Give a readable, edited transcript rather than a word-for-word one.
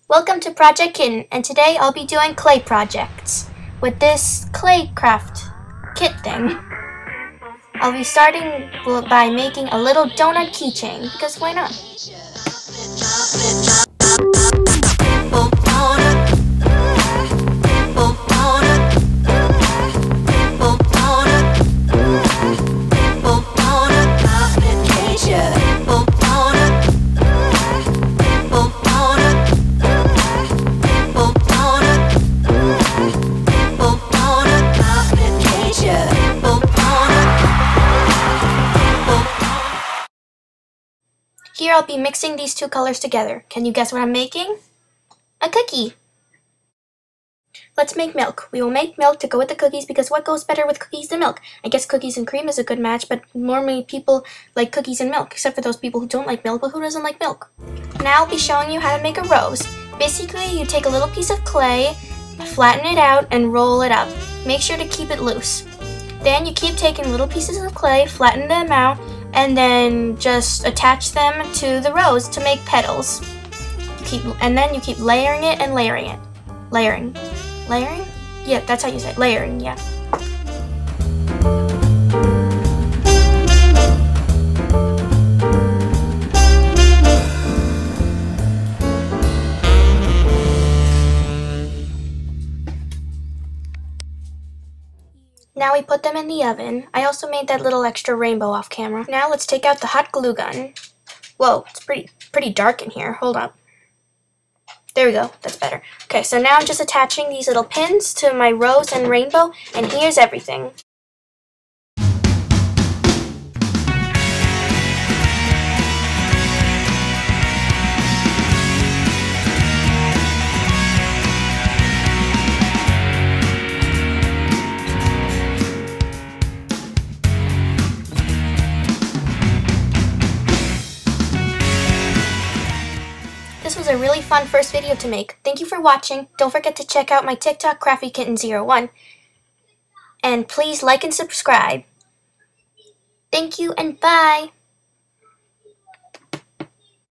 Welcome to Project Kitten, and today I'll be doing clay projects with this clay craft kit thing. I'll be starting by making a little donut keychain, because why not? Here I'll be mixing these two colors together. Can you guess what I'm making? A cookie! Let's make milk. We will make milk to go with the cookies because what goes better with cookies than milk? I guess cookies and cream is a good match, but normally people like cookies and milk, except for those people who don't like milk, but who doesn't like milk? Now I'll be showing you how to make a rose. Basically, you take a little piece of clay, flatten it out, and roll it up. Make sure to keep it loose. Then you keep taking little pieces of clay, flatten them out, and then just attach them to the rose to make petals. And then you keep layering it and layering it. Layering? Yeah, that's how you say it. Layering, yeah. Now we put them in the oven. I also made that little extra rainbow off camera. Now let's take out the hot glue gun. Whoa, it's pretty dark in here. Hold up. There we go. That's better. Okay, so now I'm just attaching these little pins to my rose and rainbow, and here's everything. This was a really fun first video to make. Thank you for watching. Don't forget to check out my TikTok, CraftyKitten01. And please like and subscribe. Thank you and bye!